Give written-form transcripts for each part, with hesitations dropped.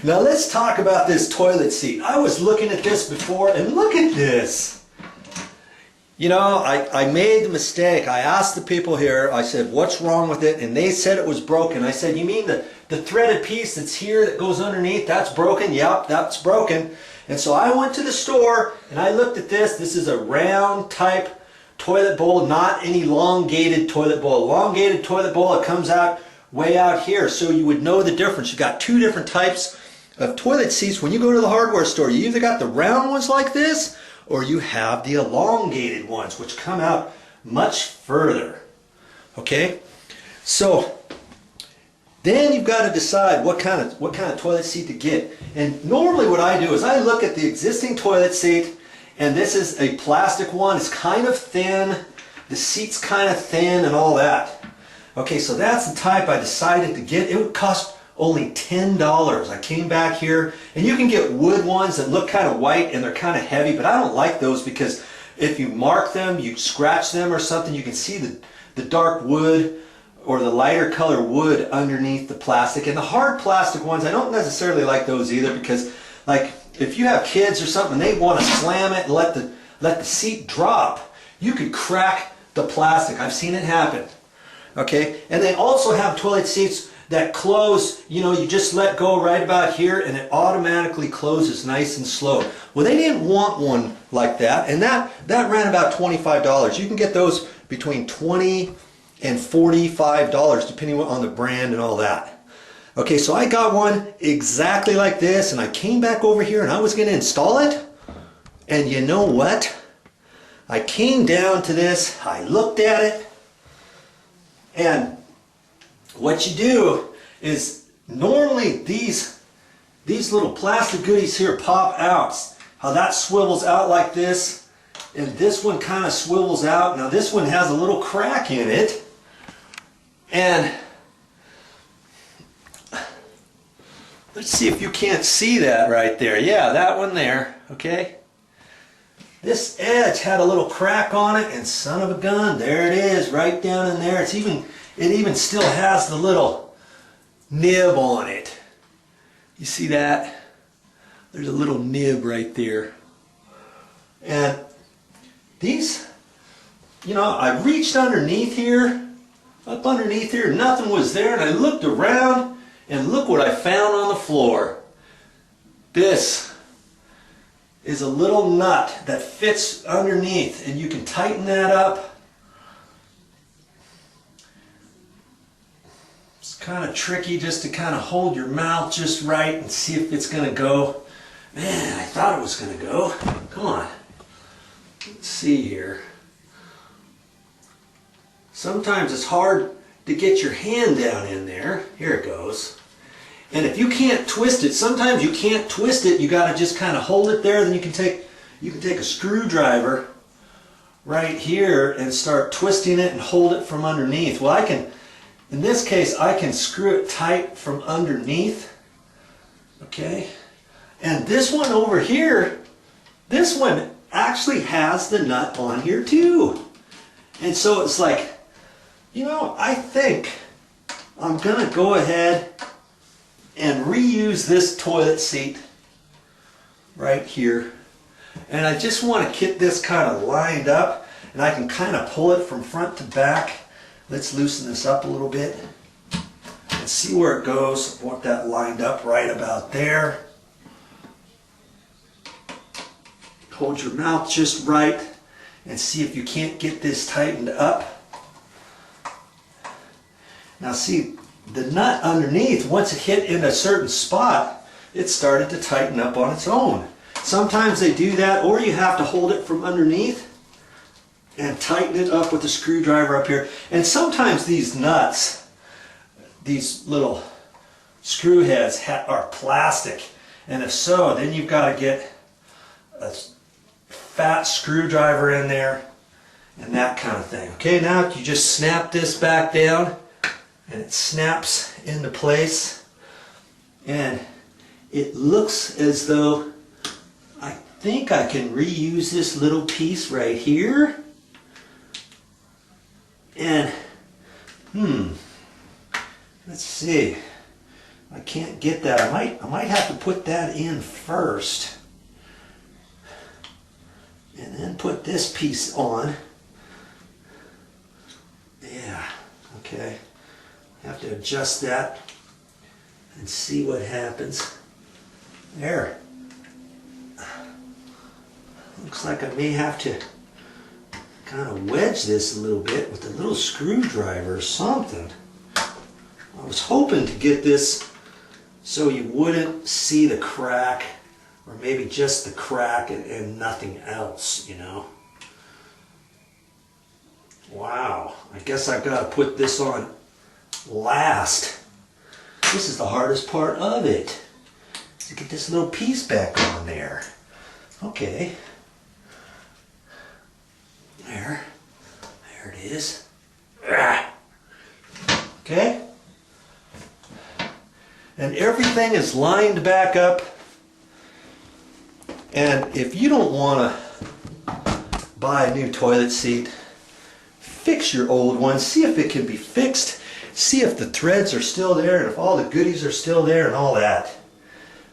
Now let's talk about this toilet seat. I was looking at this before, and look at this. You know, I made the mistake. I asked the people here, I said, what's wrong with it? And they said it was broken. I said, you mean the threaded piece that's here that goes underneath, that's broken? Yep, that's broken. And so I went to the store and I looked at this. This is a round type toilet bowl, not an elongated toilet bowl. Elongated toilet bowl, it comes out way out here. So you would know the difference. You've got two different types of toilet seats. When you go to the hardware store, you either got the round ones like this, or you have the elongated ones, which come out much further. Okay? So then you've got to decide what kind of toilet seat to get. And normally what I do is I look at the existing toilet seat, and this is a plastic one. It's kind of thin. The seat's kind of thin and all that. Okay, so that's the type I decided to get. It would cost only $10. I came back here, and you can get wood ones that look kind of white and they're kind of heavy, but I don't like those because if you mark them, you scratch them or something, you can see the dark wood or the lighter color wood underneath the plastic. And the hard plastic ones, I don't necessarily like those either because, like, if you have kids or something, they want to slam it and let the seat drop, you could crack the plastic. I've seen it happen. Okay, and they also have toilet seats that close, you know, you just let go right about here and it automatically closes nice and slow. Well, they didn't want one like that, and that ran about $25. You can get those between $20 and $45 depending on the brand and all that. Okay, so I got one exactly like this, and I came back over here and I was going to install it, and you know what? I came down to this, I looked at it, and what you do is normally these little plastic goodies here pop out. How that swivels out like this, and this one kind of swivels out. Now this one has a little crack in it, and let's see if you can't see that right there. Yeah, that one there, okay? This edge had a little crack on it, and son of a gun, there it is, right down in there. It even still has the little nib on it. You see that? There's a little nib right there. And these, you know, I reached underneath here, up underneath here, nothing was there, and I looked around, and look what I found on the floor. This is a little nut that fits underneath, and you can tighten that up. It's kind of tricky just to kind of hold your mouth just right and see if it's going to go. Man, I thought it was going to go. Come on. Let's see here. Sometimes it's hard to get your hand down in there. Here it goes. And if you can't twist it, sometimes you can't twist it, you got to just kind of hold it there. Then you can take a screwdriver right here and start twisting it and hold it from underneath. Well, in this case, I can screw it tight from underneath. Okay? And this one over here, this one actually has the nut on here too. And so it's like, you know, I think I'm going to go ahead and reuse this toilet seat right here. And I just want to get this kind of lined up, and I can kind of pull it from front to back. Let's loosen this up a little bit and see where it goes. I want that lined up right about there. Hold your mouth just right and see if you can't get this tightened up. Now see, the nut underneath, once it hit in a certain spot, it started to tighten up on its own. Sometimes they do that, or you have to hold it from underneath and tighten it up with a screwdriver up here. And sometimes these nuts, these little screw heads are plastic. And if so, then you've got to get a fat screwdriver in there and that kind of thing. Okay, now you just snap this back down, and it snaps into place, and it looks as though I think I can reuse this little piece right here. And let's see, I can't get that. I might have to put that in first. And then put this piece on. Yeah, okay. I have to adjust that and see what happens. There. Looks like I may have to kind of wedge this a little bit with a little screwdriver or something. I was hoping to get this so you wouldn't see the crack, or maybe just the crack and nothing else, you know. Wow, I guess I've got to put this on last. This is the hardest part of it, to get this little piece back on there. Okay. There it is. Okay. And everything is lined back up. And if you don't want to buy a new toilet seat, fix your old one. See if it can be fixed. See if the threads are still there and if all the goodies are still there and all that.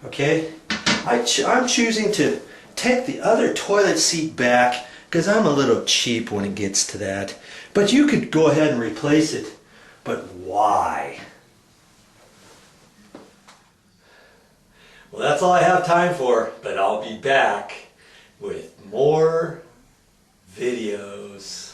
Okay? I'm choosing to take the other toilet seat back because I'm a little cheap when it gets to that. But you could go ahead and replace it. But why? Well, that's all I have time for, but I'll be back with more videos.